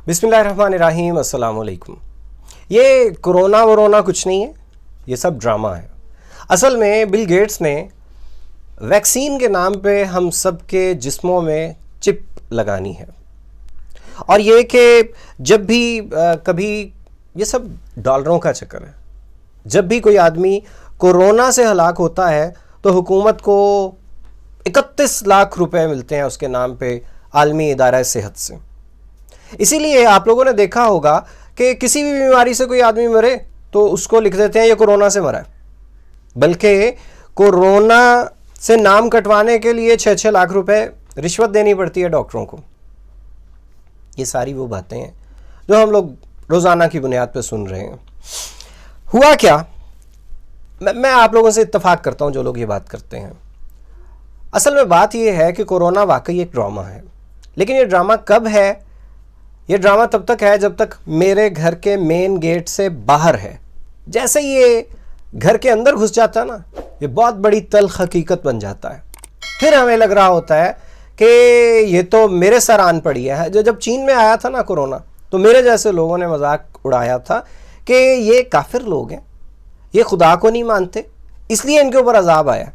बिस्मिल्लाहिर्रहमानिर्रहीम, अस्सलाम वालेकुम। ये कोरोना वरोना कुछ नहीं है, ये सब ड्रामा है। असल में बिल गेट्स ने वैक्सीन के नाम पे हम सब के जिस्मों में चिप लगानी है, और ये कि जब भी कभी, ये सब डॉलरों का चक्कर है। जब भी कोई आदमी कोरोना से हलाक होता है तो हुकूमत को 31 लाख रुपए मिलते हैं उसके नाम पे आलमी इदारा सेहत से। इसीलिए आप लोगों ने देखा होगा कि किसी भी बीमारी से कोई आदमी मरे तो उसको लिख देते हैं ये कोरोना से मरा है, बल्कि कोरोना से नाम कटवाने के लिए 6-6 लाख रुपए रिश्वत देनी पड़ती है डॉक्टरों को। ये सारी वो बातें हैं जो हम लोग रोज़ाना की बुनियाद पर सुन रहे हैं। हुआ क्या, मैं आप लोगों से इत्तेफाक करता हूं जो लोग ये बात करते हैं। असल में बात ये है कि कोरोना वाकई एक ड्रामा है, लेकिन ये ड्रामा कब है? ये ड्रामा तब तक है जब तक मेरे घर के मेन गेट से बाहर है। जैसे ये घर के अंदर घुस जाता है ना, ये बहुत बड़ी तल्ख हकीकत बन जाता है। फिर हमें लग रहा होता है कि ये तो मेरे सर आन पड़ी है। जब चीन में आया था ना कोरोना, तो मेरे जैसे लोगों ने मजाक उड़ाया था कि ये काफिर लोग हैं, ये खुदा को नहीं मानते, इसलिए इनके ऊपर अजाब आया।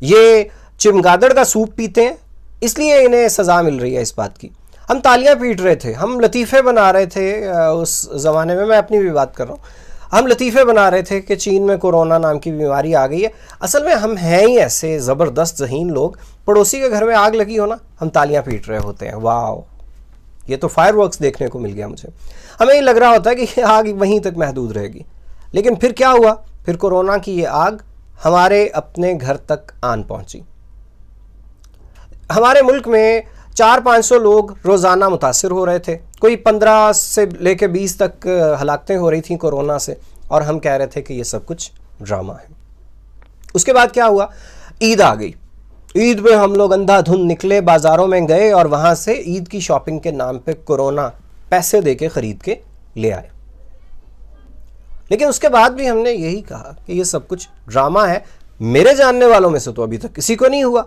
ये चिमगादड़ का सूप पीते हैं, इसलिए इन्हें सज़ा मिल रही है इस बात की। हम तालियां पीट रहे थे, हम लतीफ़े बना रहे थे उस ज़माने में, मैं अपनी भी बात कर रहा हूँ। हम लतीफ़े बना रहे थे कि चीन में कोरोना नाम की बीमारी आ गई है। असल में हम हैं ही ऐसे ज़बरदस्त ज़हीन लोग, पड़ोसी के घर में आग लगी हो ना, हम तालियां पीट रहे होते हैं, वाह ये तो फायरवर्क्स देखने को मिल गया मुझे। हमें ये लग रहा होता है कि आग वहीं तक महदूद रहेगी, लेकिन फिर क्या हुआ? फिर कोरोना की ये आग हमारे अपने घर तक आन पहुंची। हमारे मुल्क में 400-500 लोग रोज़ाना मुतासिर हो रहे थे, कोई 15 से लेकर 20 तक हलाकतें हो रही थी कोरोना से, और हम कह रहे थे कि ये सब कुछ ड्रामा है। उसके बाद क्या हुआ? ईद आ गई। ईद में हम लोग अंधाधुंध निकले, बाज़ारों में गए और वहाँ से ईद की शॉपिंग के नाम पे कोरोना पैसे दे के ख़रीद के ले आए। लेकिन उसके बाद भी हमने यही कहा कि ये सब कुछ ड्रामा है। मेरे जानने वालों में से तो अभी तक किसी को नहीं हुआ,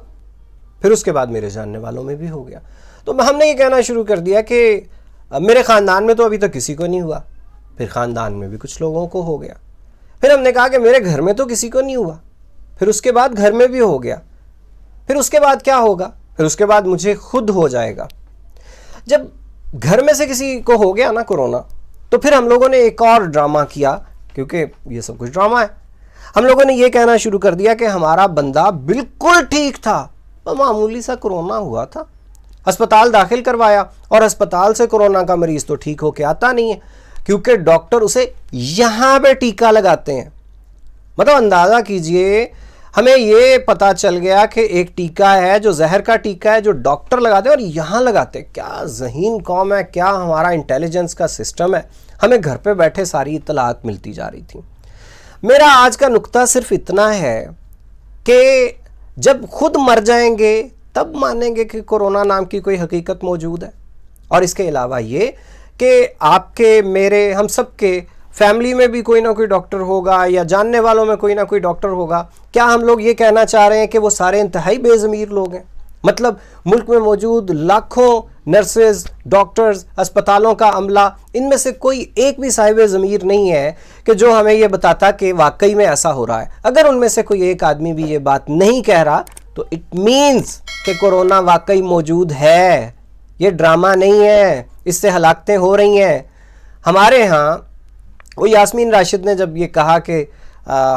फिर उसके बाद मेरे जानने वालों में भी हो गया। तो हमने ये कहना शुरू कर दिया कि मेरे ख़ानदान में तो अभी तक किसी को नहीं हुआ, फिर ख़ानदान में भी कुछ लोगों को हो गया। फिर हमने कहा कि मेरे घर में तो किसी को नहीं हुआ, फिर उसके बाद घर में भी हो गया, फिर उसके बाद क्या होगा? फिर उसके बाद मुझे खुद हो जाएगा। जब घर में से किसी को हो गया ना कोरोना, तो फिर हम लोगों ने एक और ड्रामा किया, क्योंकि ये सब कुछ ड्रामा है। हम लोगों ने ये कहना शुरू कर दिया कि हमारा बंदा बिल्कुल ठीक था, तो मामूली सा कोरोना हुआ था, अस्पताल दाखिल करवाया, और अस्पताल से कोरोना का मरीज तो ठीक होके आता नहीं है, क्योंकि डॉक्टर उसे यहाँ पे टीका लगाते हैं। मतलब अंदाज़ा कीजिए, हमें ये पता चल गया कि एक टीका है जो जहर का टीका है, जो डॉक्टर लगाते हैं और यहाँ लगाते हैं। क्या ज़हीन कौम है, क्या हमारा इंटेलिजेंस का सिस्टम है। हमें घर पे बैठे सारी इत्तलात मिलती जा रही थी। मेरा आज का नुक्ता सिर्फ इतना है कि जब खुद मर जाएंगे तब मानेंगे कि कोरोना नाम की कोई हकीकत मौजूद है। और इसके अलावा ये कि आपके, मेरे, हम सब के फैमिली में भी कोई ना कोई डॉक्टर होगा, या जानने वालों में कोई ना कोई डॉक्टर होगा। क्या हम लोग ये कहना चाह रहे हैं कि वो सारे इंतहाई बेज़मीर लोग हैं? मतलब मुल्क में मौजूद लाखों नर्सेज, डॉक्टर्स, अस्पतालों का अमला, इनमें से कोई एक भी साहिब ज़मीर नहीं है कि जो हमें ये बताता कि वाकई में ऐसा हो रहा है। अगर उनमें से कोई एक आदमी भी ये बात नहीं कह रहा, तो इट मीन्स कि कोरोना वाकई मौजूद है, ये ड्रामा नहीं है, इससे हलाकतें हो रही हैं। हमारे यहाँ वो यास्मीन राशिद ने जब ये कहा कि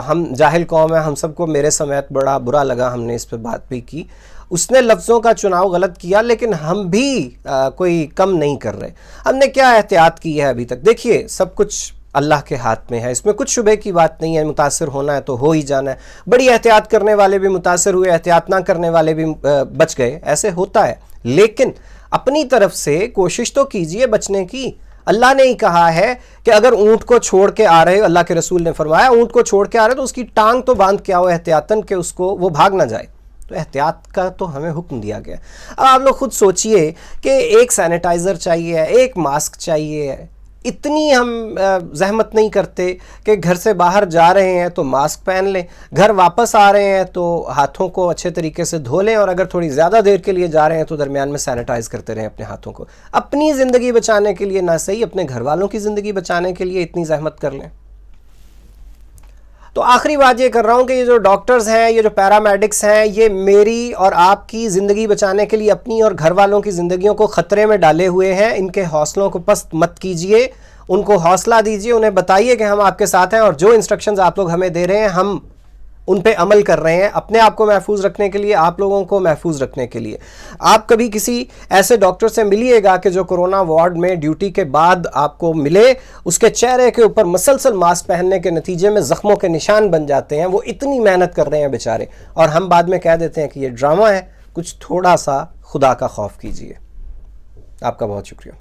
हम जाहिल कौम है, हम सबको मेरे समेत बड़ा बुरा लगा, हमने इस पर बात भी की। उसने लफ्ज़ों का चुनाव गलत किया, लेकिन हम भी कोई कम नहीं कर रहे। हमने क्या एहतियात की है अभी तक? देखिए, सब कुछ अल्लाह के हाथ में है, इसमें कुछ शुबे की बात नहीं है। मुतासिर होना है तो हो ही जाना है। बड़ी एहतियात करने वाले भी मुतासिर हुए, एहतियात ना करने वाले भी बच गए, ऐसे होता है। लेकिन अपनी तरफ से कोशिश तो कीजिए बचने की। अल्लाह ने ही कहा है कि अगर ऊँट को छोड़ के आ रहे हो, अल्लाह के रसूल ने फरमाया ऊँट को छोड़ के आ रहे हो तो उसकी टांग तो बांध के आओ एहतियातन, के उसको वो भाग ना जाए। तो एहतियात का तो हमें हुक्म दिया गया। अब आप लोग खुद सोचिए कि एक सैनिटाइज़र चाहिए, एक मास्क चाहिए, اتنی ہم زحمت نہیں کرتے کہ گھر سے باہر جا رہے ہیں تو ماسک پہن لیں، گھر واپس آ رہے ہیں تو ہاتھوں کو اچھے طریقے سے دھو لیں، اور اگر تھوڑی زیادہ دیر کے لیے جا رہے ہیں تو درمیان میں سینیٹائز کرتے رہیں اپنے ہاتھوں کو، اپنی زندگی بچانے کے لیے نہ صحیح اپنے گھر والوں کی زندگی بچانے کے لیے اتنی زحمت کر لیں۔ تو آخری بات یہ کر رہا ہوں کہ یہ جو ڈاکٹرز ہیں، یہ جو پیرامیڈکس ہیں، یہ میری اور آپ کی زندگی بچانے کے لیے اپنی اور گھر والوں کی زندگیوں کو خطرے میں ڈالے ہوئے ہیں۔ ان کے حوصلوں کو پست مت کیجئے، ان کو حوصلہ دیجئے، انہیں بتائیے کہ ہم آپ کے ساتھ ہیں، اور جو انسٹرکشنز آپ لوگ ہمیں دے رہے ہیں ہم ان پہ عمل کر رہے ہیں، اپنے آپ کو محفوظ رکھنے کے لیے، آپ لوگوں کو محفوظ رکھنے کے لیے۔ آپ کبھی کسی ایسے ڈاکٹر سے ملیے گا کہ جو کرونا وارڈ میں ڈیوٹی کے بعد آپ کو ملے، اس کے چہرے کے اوپر مسلسل ماسک پہننے کے نتیجے میں زخموں کے نشان بن جاتے ہیں، وہ اتنی محنت کر رہے ہیں بیچارے، اور ہم بعد میں کہہ دیتے ہیں کہ یہ ڈرامہ ہے۔ کچھ تھوڑا سا خدا کا خوف کیجئے۔ آپ کا بہت شکریہ۔